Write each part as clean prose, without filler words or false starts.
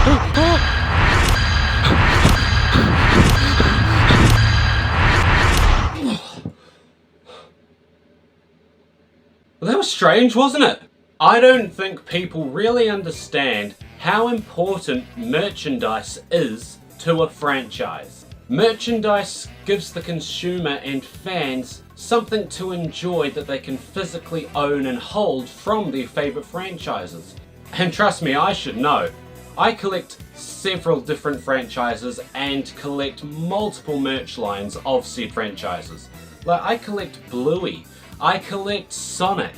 Well, that was strange, wasn't it? I don't think people really understand how important merchandise is to a franchise. Merchandise gives the consumer and fans something to enjoy that they can physically own and hold from their favourite franchises. And trust me, I should know. I collect several different franchises and collect multiple merch lines of said franchises. Like, I collect Bluey, I collect Sonic,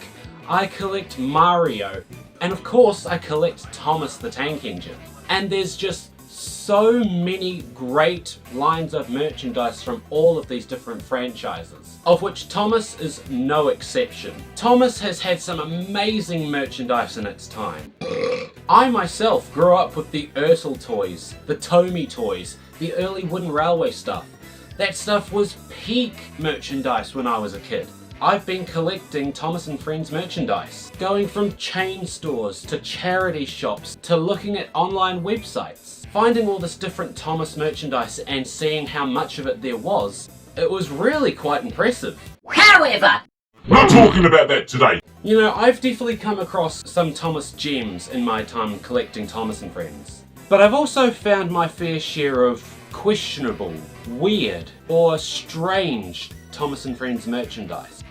I collect Mario, and of course I collect Thomas the Tank Engine. And there's just so many great lines of merchandise from all of these different franchises, of which Thomas is no exception. Thomas has had some amazing merchandise in its time. I myself grew up with the Ertl toys, the Tomy toys, the early wooden railway stuff. That stuff was peak merchandise when I was a kid. I've been collecting Thomas and Friends merchandise, going from chain stores to charity shops to looking at online websites. Finding all this different Thomas merchandise and seeing how much of it there was, it was really quite impressive. However, not talking about that today. You know, I've definitely come across some Thomas gems in my time collecting Thomas and Friends. But I've also found my fair share of questionable, weird, or strange Thomas and Friends merchandise.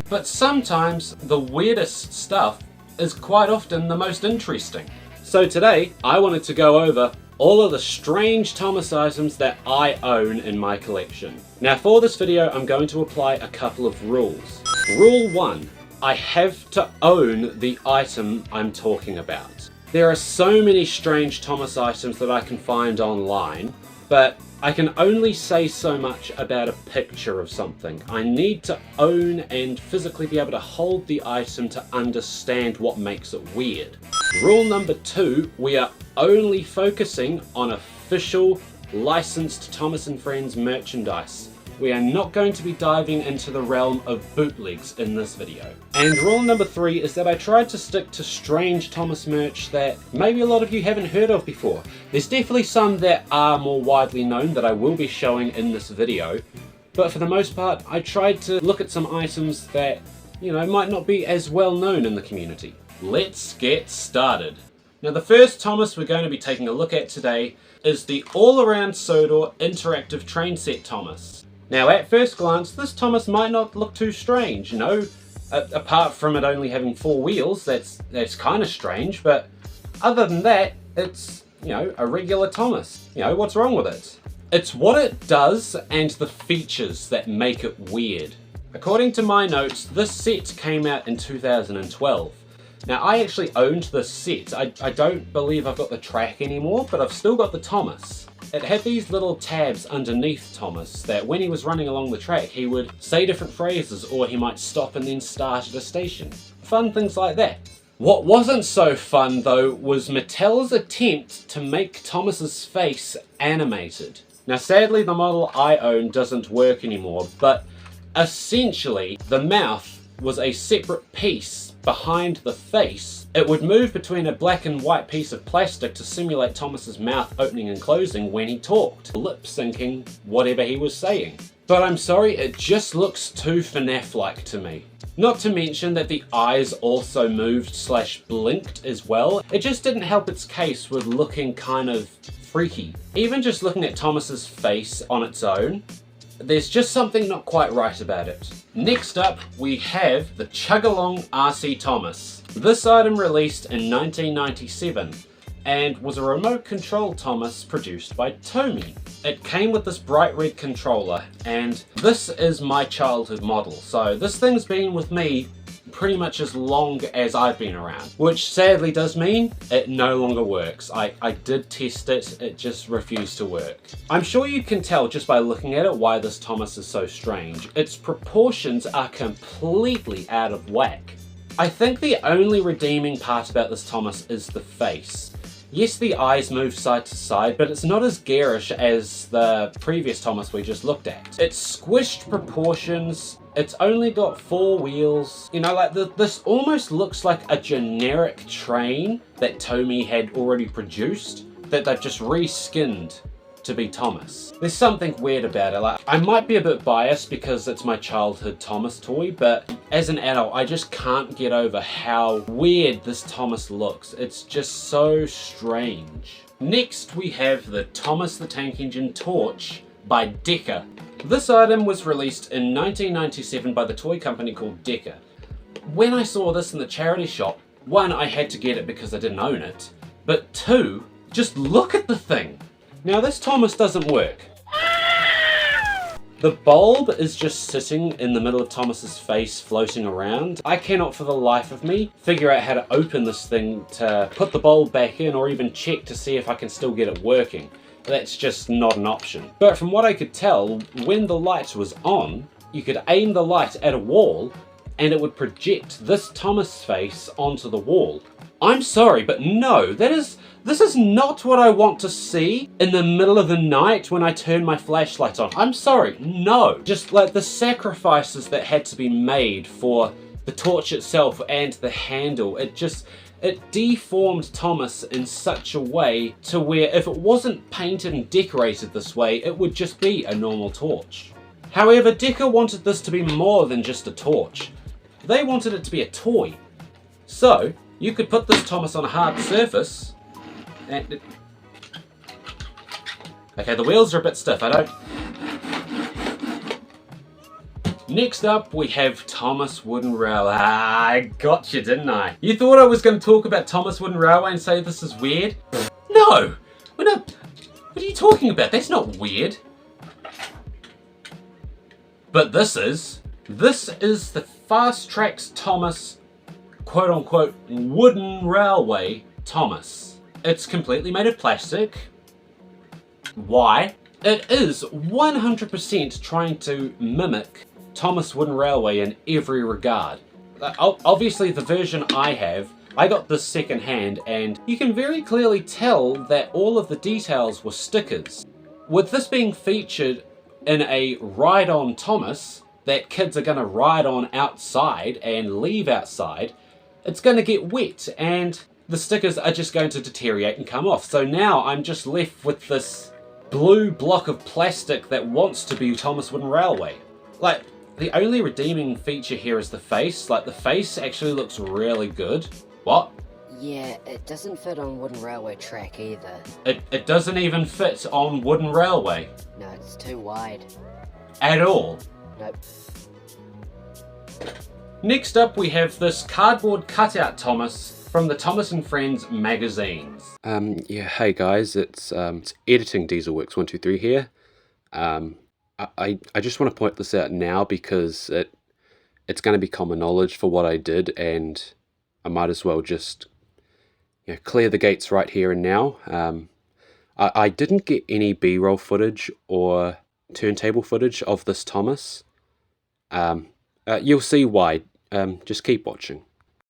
But sometimes the weirdest stuff is quite often the most interesting. So today, I wanted to go over all of the strange Thomas items that I own in my collection. Now for this video, I'm going to apply a couple of rules. Rule 1, I have to own the item I'm talking about. There are so many strange Thomas items that I can find online, but I can only say so much about a picture of something. I need to own and physically be able to hold the item to understand what makes it weird. Rule number 2, we are only focusing on official, licensed Thomas and Friends merchandise. We are not going to be diving into the realm of bootlegs in this video. And rule number 3 is that I tried to stick to strange Thomas merch that maybe a lot of you haven't heard of before. There's definitely some that are more widely known that I will be showing in this video, but for the most part I tried to look at some items that, you know, might not be as well known in the community. Let's get started. Now the first Thomas we're going to be taking a look at today is the all-around Sodor interactive train set Thomas. Now at first glance, this Thomas might not look too strange, you know, apart from it only having 4 wheels, that's kind of strange, but other than that, it's, you know, a regular Thomas. You know, what's wrong with it? It's what it does and the features that make it weird. According to my notes, this set came out in 2012. Now I actually owned this set. I don't believe I've got the track anymore, but I've still got the Thomas. It had these little tabs underneath Thomas that when he was running along the track he would say different phrases, or he might stop and then start at a station. Fun things like that. What wasn't so fun though was Mattel's attempt to make Thomas's face animated. Now sadly the model I own doesn't work anymore, but essentially the mouth was a separate piece behind the face. It would move between a black and white piece of plastic to simulate Thomas's mouth opening and closing when he talked, lip syncing whatever he was saying. But I'm sorry, it just looks too FNAF-like to me. Not to mention that the eyes also moved / blinked as well. It just didn't help its case with looking kind of freaky. Even just looking at Thomas's face on its own, there's just something not quite right about it. Next up, we have the Chug-along RC Thomas. This item released in 1997 and was a remote control Thomas produced by Tomy. It came with this bright red controller, and this is my childhood model, so this thing's been with me pretty much as long as I've been around, which sadly does mean it no longer works. I did test it, it just refused to work. I'm sure you can tell just by looking at it why this Thomas is so strange. Its proportions are completely out of whack. I think the only redeeming part about this Thomas is the face. Yes, the eyes move side to side, but it's not as garish as the previous Thomas we just looked at. It's squished proportions. It's only got 4 wheels. You know, like this almost looks like a generic train that Tomy had already produced that they've just reskinned to be Thomas. There's something weird about it. Like, I might be a bit biased because it's my childhood Thomas toy, but as an adult, I just can't get over how weird this Thomas looks. It's just so strange. Next, we have the Thomas the Tank Engine Torch by Decca. This item was released in 1997 by the toy company called Decca. When I saw this in the charity shop, 1, I had to get it because I didn't own it, but 2, just look at the thing. Now this Thomas doesn't work. The bulb is just sitting in the middle of Thomas's face floating around. I cannot for the life of me figure out how to open this thing to put the bulb back in or even check to see if I can still get it working. That's just not an option. But from what I could tell, when the light was on, you could aim the light at a wall and it would project this Thomas face onto the wall. I'm sorry, but no, this is not what I want to see in the middle of the night when I turn my flashlight on. I'm sorry, no. Just like the sacrifices that had to be made for the torch itself and the handle, it deformed Thomas in such a way to where if it wasn't painted and decorated this way, it would just be a normal torch. However, Decca wanted this to be more than just a torch. They wanted it to be a toy. So, you could put this Thomas on a hard surface and okay, the wheels are a bit stiff, Next up, we have Thomas Wooden Railway. I got you, didn't I? You thought I was going to talk about Thomas Wooden Railway and say this is weird? No! We're not. What are you talking about? That's not weird. But this is the Fast Tracks Thomas quote-unquote wooden railway Thomas. It's completely made of plastic. Why? It is 100% trying to mimic Thomas Wooden Railway in every regard. Obviously the version I have, I got this second hand and you can very clearly tell that all of the details were stickers. With this being featured in a ride-on Thomas that kids are going to ride on outside and leave outside, it's going to get wet and the stickers are just going to deteriorate and come off. So now I'm just left with this blue block of plastic that wants to be Thomas Wooden Railway. Like, the only redeeming feature here is the face. Like, the face actually looks really good. What? Yeah, it doesn't fit on Wooden Railway track either. It doesn't even fit on Wooden Railway. No, it's too wide. At all. Nope. Next up, we have this cardboard cutout Thomas from the Thomas and Friends magazines. Yeah, hey guys, it's editing Dieselworks123 here. I just want to point this out now because it's going to be common knowledge for what I did, and I might as well just clear the gates right here and now. I didn't get any B-roll footage or turntable footage of this Thomas. You'll see why. Just keep watching.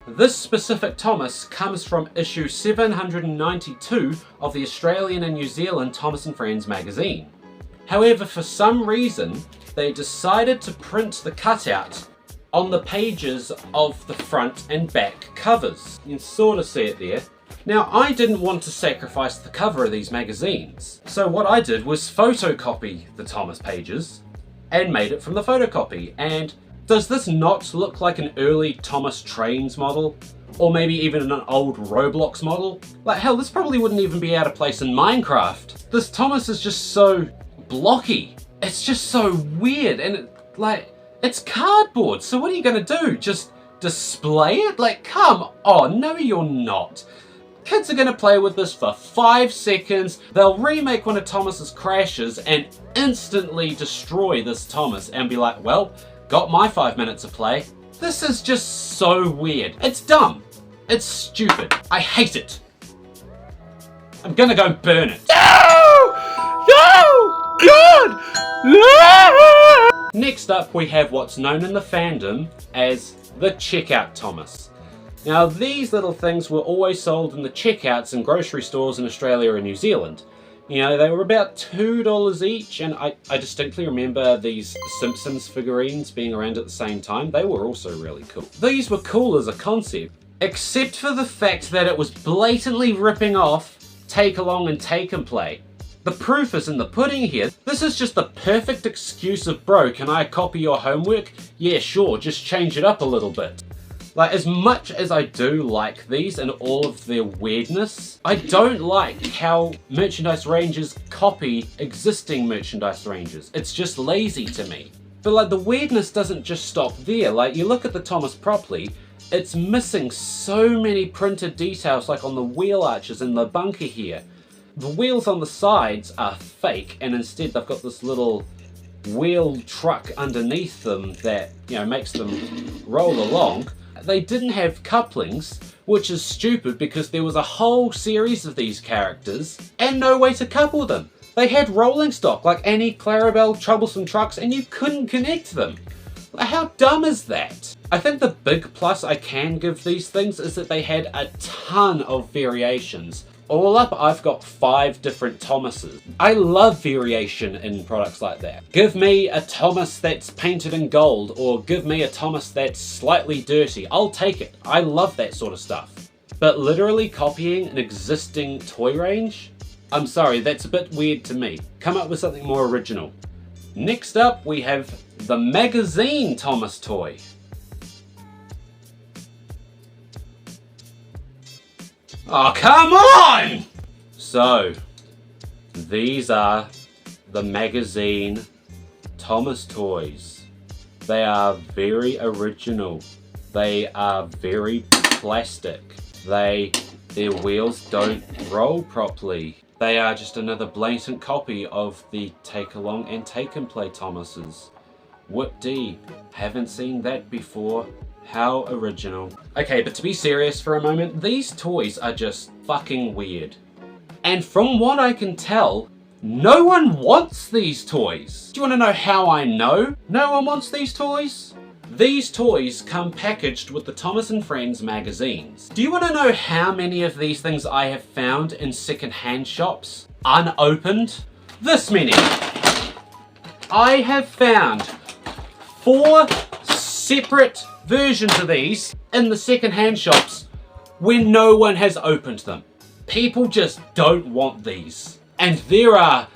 This specific Thomas comes from issue 792 of the Australian and New Zealand Thomas and Friends magazine. However, for some reason, they decided to print the cutout on the pages of the front and back covers. You can sort of see it there. Now, I didn't want to sacrifice the cover of these magazines, so what I did was photocopy the Thomas pages and made it from the photocopy. And does this not look like an early Thomas Trains model? Or maybe even an old Roblox model? Like, hell, this probably wouldn't even be out of place in Minecraft. This Thomas is just so blocky. It's just so weird, and it's cardboard, so what are you gonna do? Just display it? Like, come on, no you're not. Kids are gonna play with this for 5 seconds, they'll remake one of Thomas's crashes and instantly destroy this Thomas and be like, well, got my 5 minutes of play. This is just so weird. It's dumb. It's stupid. I hate it. I'm gonna go burn it. No! No! God! No! Next up, we have what's known in the fandom as the Checkout Thomas. Now these little things were always sold in the checkouts in grocery stores in Australia and New Zealand. You know, they were about $2 each, and I distinctly remember these Simpsons figurines being around at the same time. They were also really cool. These were cool as a concept, except for the fact that it was blatantly ripping off Take Along and Take and Play. The proof is in the pudding here. This is just the perfect excuse of, bro, can I copy your homework? Yeah, sure, just change it up a little bit. Like, as much as I do like these and all of their weirdness, I don't like how merchandise ranges copy existing merchandise ranges. It's just lazy to me. But like, the weirdness doesn't just stop there. Like, you look at the Thomas properly, it's missing so many printed details, like on the wheel arches and the bunker here. The wheels on the sides are fake, and instead they've got this little wheel truck underneath them that, you know, makes them roll along. They didn't have couplings, which is stupid because there was a whole series of these characters and no way to couple them. They had rolling stock like Annie, Clarabelle, Troublesome Trucks, and you couldn't connect them. How dumb is that? I think the big plus I can give these things is that they had a ton of variations. All up, I've got 5 different Thomases. I love variation in products like that. Give me a Thomas that's painted in gold, or give me a Thomas that's slightly dirty. I'll take it. I love that sort of stuff. But literally copying an existing toy range? I'm sorry, that's a bit weird to me. Come up with something more original. Next up, we have the magazine Thomas toy. Oh, come on! So, these are the magazine Thomas toys. They are very original. They are very plastic. Their wheels don't roll properly. They are just another blatant copy of the Take Along and Take and Play Thomases. Whoop-dee, haven't seen that before. How original. Okay, but to be serious for a moment, these toys are just fucking weird. And from what I can tell, no one wants these toys. Do you want to know how I know no one wants these toys? These toys come packaged with the Thomas & Friends magazines. Do you want to know how many of these things I have found in second-hand shops, unopened? This many. I have found 4 separate versions of these in the second-hand shops when no one has opened them. People just don't want these. And there are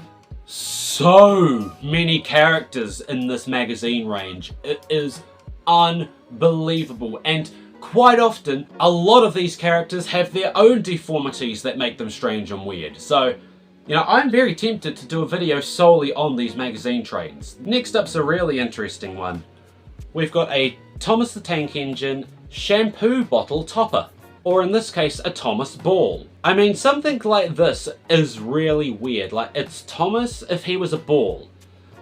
so many characters in this magazine range. It is unbelievable. And quite often, a lot of these characters have their own deformities that make them strange and weird. So, you know, I'm very tempted to do a video solely on these magazine trains. Next up's a really interesting one. We've got a Thomas the Tank Engine shampoo bottle topper, or in this case a Thomas ball. I mean, something like this is really weird. Like, it's Thomas if he was a ball,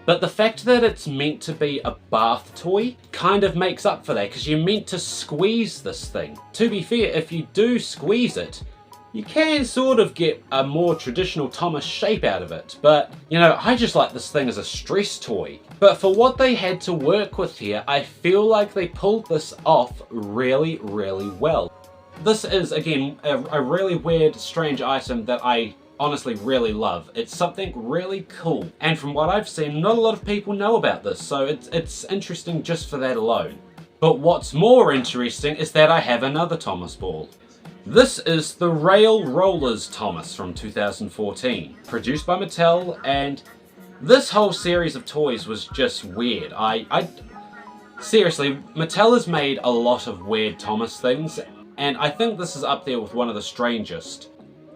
but the fact that it's meant to be a bath toy kind of makes up for that, because you're meant to squeeze this thing. To be fair, if you do squeeze it, you can sort of get a more traditional Thomas shape out of it, but, you know, I just like this thing as a stress toy. But for what they had to work with here, I feel like they pulled this off really, really well. This is, again, a really weird, strange item that I honestly really love. It's something really cool, and from what I've seen, not a lot of people know about this, so it's interesting just for that alone. But what's more interesting is that I have another Thomas ball. This is the Rail Rollers Thomas from 2014, produced by Mattel, and this whole series of toys was just weird. Seriously, Mattel has made a lot of weird Thomas things, and I think this is up there with one of the strangest.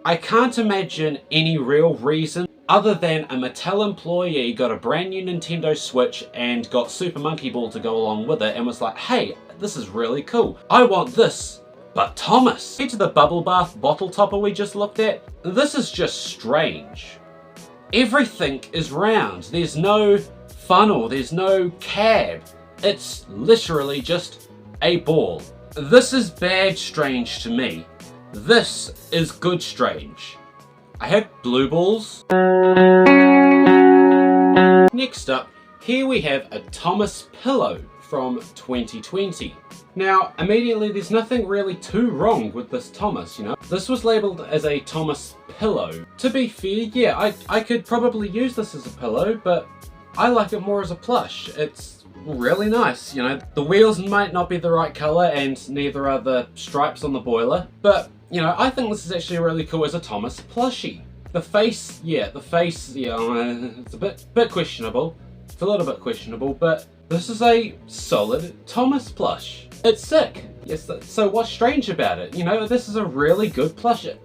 I can't imagine any real reason other than a Mattel employee got a brand new Nintendo Switch and got Super Monkey Ball to go along with it and was like, hey, this is really cool. I want this. But Thomas, see to the bubble bath bottle topper we just looked at? This is just strange. Everything is round. There's no funnel, there's no cab. It's literally just a ball. This is bad strange to me. This is good strange. I have blue balls. Next up, here we have a Thomas pillow from 2020. Now, immediately there's nothing really too wrong with this Thomas, you know. This was labelled as a Thomas pillow. To be fair, yeah, I could probably use this as a pillow, but I like it more as a plush. It's really nice, you know. The wheels might not be the right colour and neither are the stripes on the boiler, but, you know, I think this is actually really cool as a Thomas plushie. The face, it's a bit questionable. It's a little bit questionable, but this is a solid Thomas plush. It's sick. Yes, so what's strange about it? You know, this is a really good plushie.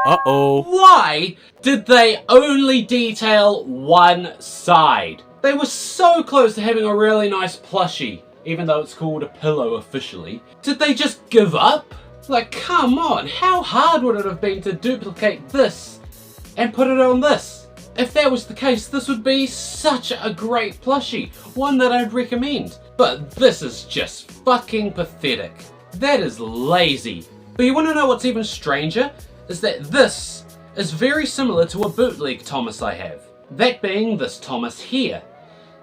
Uh-oh. Why did they only detail one side? They were so close to having a really nice plushie, even though it's called a pillow officially. Did they just give up? Like, come on, how hard would it have been to duplicate this and put it on this? If that was the case, this would be such a great plushie, one that I'd recommend. But this is just fucking pathetic. That is lazy. But you want to know what's even stranger? Is that this is very similar to a bootleg Thomas I have. That being this Thomas here.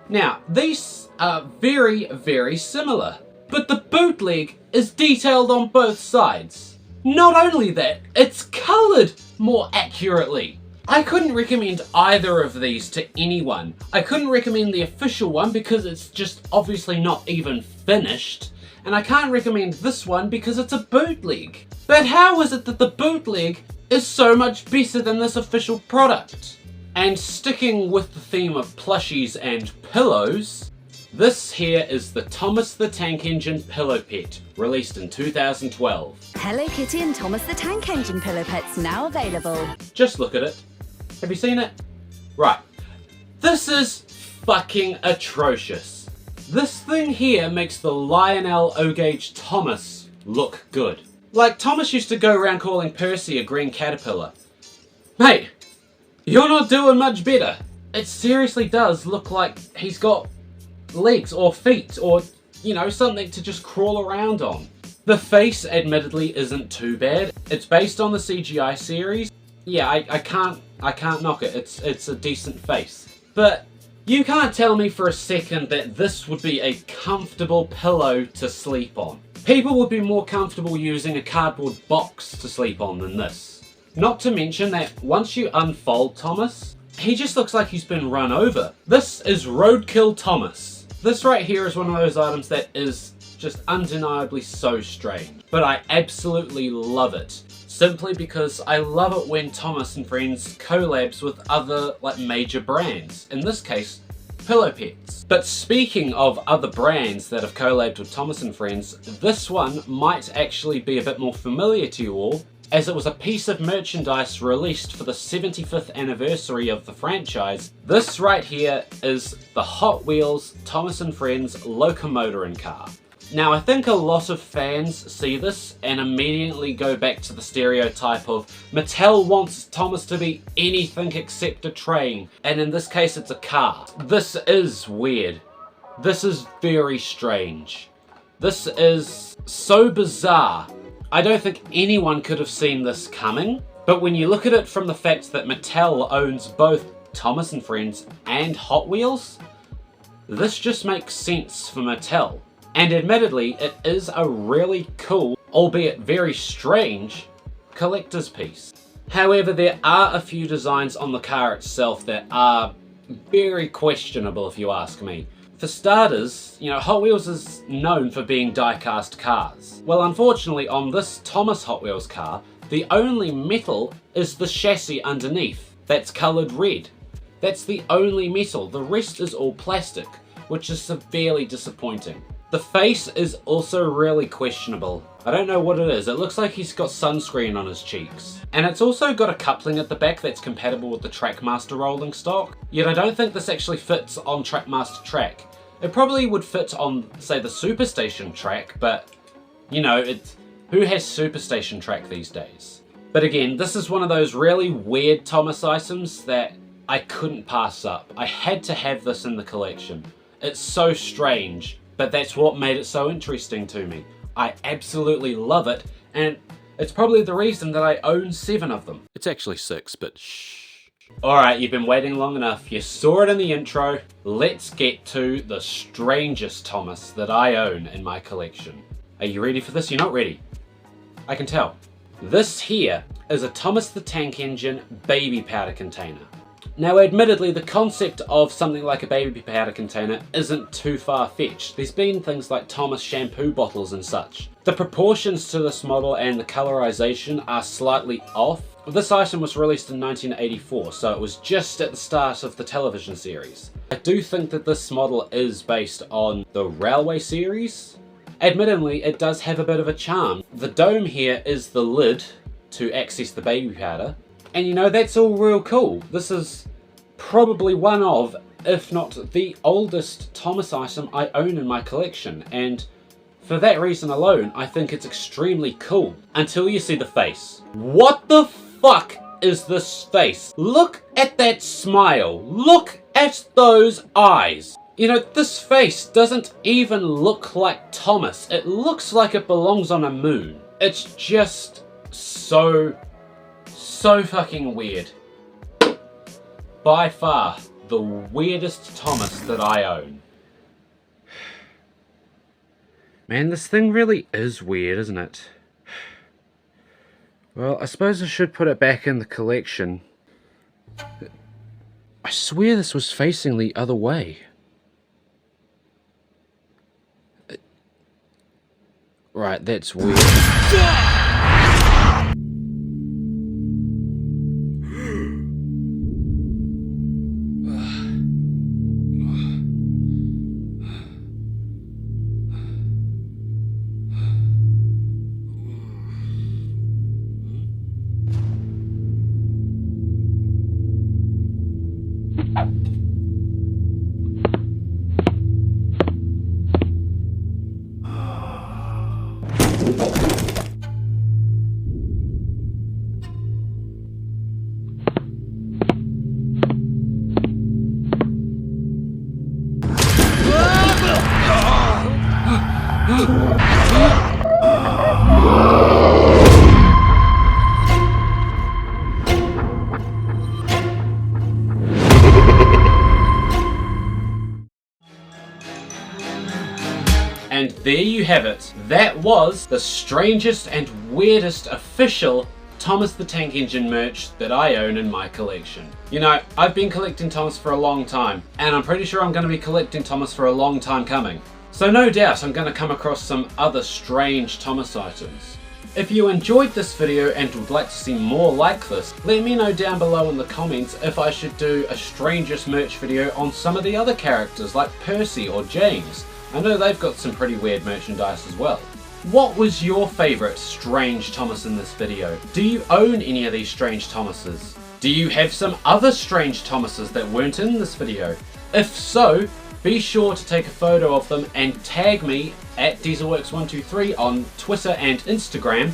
Now, these are very, very similar. But the bootleg is detailed on both sides. Not only that, it's coloured more accurately. I couldn't recommend either of these to anyone. I couldn't recommend the official one because it's just obviously not even finished. And I can't recommend this one because it's a bootleg. But how is it that the bootleg is so much better than this official product? And sticking with the theme of plushies and pillows, this here is the Thomas the Tank Engine Pillow Pet, released in 2012. Hello Kitty and Thomas the Tank Engine Pillow Pets now available. Just look at it. Have you seen it? Right. This is fucking atrocious. This thing here makes the Lionel O-Gauge Thomas look good. Like Thomas used to go around calling Percy a green caterpillar. Mate, you're not doing much better. It seriously does look like he's got legs or feet or, you know, something to just crawl around on. The face admittedly isn't too bad. It's based on the CGI series. Yeah, I can't knock it. It's a decent face. But you can't tell me for a second that this would be a comfortable pillow to sleep on. People would be more comfortable using a cardboard box to sleep on than this. Not to mention that once you unfold Thomas, he just looks like he's been run over. This is Roadkill Thomas. This right here is one of those items that is just undeniably so strange. But I absolutely love it. Simply because I love it when Thomas and Friends collabs with other major brands. In this case, Pillow Pets. But speaking of other brands that have collabed with Thomas and Friends, this one might actually be a bit more familiar to you all, as it was a piece of merchandise released for the 75th anniversary of the franchise. This right here is the Hot Wheels Thomas and Friends Locomotorin' car. Now, I think a lot of fans see this and immediately go back to the stereotype of Mattel wants Thomas to be anything except a train, and in this case it's a car. This is weird. This is very strange. This is so bizarre. I don't think anyone could have seen this coming, but when you look at it from the fact that Mattel owns both Thomas and Friends and Hot Wheels, this just makes sense for Mattel. And admittedly, it is a really cool, albeit very strange, collector's piece. However, there are a few designs on the car itself that are very questionable if you ask me. For starters, you know, Hot Wheels is known for being die-cast cars. Well, unfortunately, on this Thomas Hot Wheels car, the only metal is the chassis underneath. That's coloured red. That's the only metal. The rest is all plastic, which is severely disappointing. The face is also really questionable. I don't know what it is. It looks like he's got sunscreen on his cheeks. And it's also got a coupling at the back that's compatible with the Trackmaster rolling stock. Yet I don't think this actually fits on Trackmaster track. It probably would fit on, say, the Superstation track, but, you know, who has Superstation track these days? But again, this is one of those really weird Thomas items that I couldn't pass up. I had to have this in the collection. It's so strange. But that's what made it so interesting to me. I absolutely love it, and it's probably the reason that I own 7 of them. It's actually 6, but shh. Alright, you've been waiting long enough. You saw it in the intro. Let's get to the strangest Thomas that I own in my collection. Are you ready for this? You're not ready. I can tell. This here is a Thomas the Tank Engine baby powder container. Now admittedly, the concept of something like a baby powder container isn't too far-fetched. There's been things like Thomas shampoo bottles and such. The proportions to this model and the colorization are slightly off. This item was released in 1984, so it was just at the start of the television series. I do think that this model is based on the Railway series. Admittedly, it does have a bit of a charm. The dome here is the lid to access the baby powder. And you know, that's all real cool. This is probably one of, if not the oldest Thomas item I own in my collection. And for that reason alone, I think it's extremely cool. Until you see the face. What the fuck is this face? Look at that smile. Look at those eyes. You know, this face doesn't even look like Thomas. It looks like it belongs on a moon. It's just so fucking weird. By far, the weirdest Thomas that I own. Man, this thing really is weird, isn't it? Well, I suppose I should put it back in the collection. I swear this was facing the other way. Right, that's weird. And there you have it. That was the strangest and weirdest official Thomas the Tank Engine merch that I own in my collection. You know, I've been collecting Thomas for a long time, and I'm pretty sure I'm going to be collecting Thomas for a long time coming. So no doubt I'm going to come across some other strange Thomas items. If you enjoyed this video and would like to see more like this, let me know down below in the comments if I should do a strangest merch video on some of the other characters like Percy or James. I know they've got some pretty weird merchandise as well. What was your favourite strange Thomas in this video? Do you own any of these strange Thomases? Do you have some other strange Thomases that weren't in this video? If so, be sure to take a photo of them and tag me at dieselworks123 on Twitter and Instagram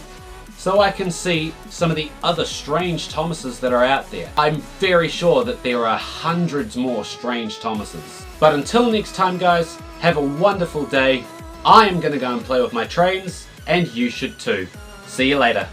so I can see some of the other strange Thomases that are out there. I'm very sure that there are hundreds more strange Thomases. But until next time guys, have a wonderful day. I am going to go and play with my trains, and you should too. See you later.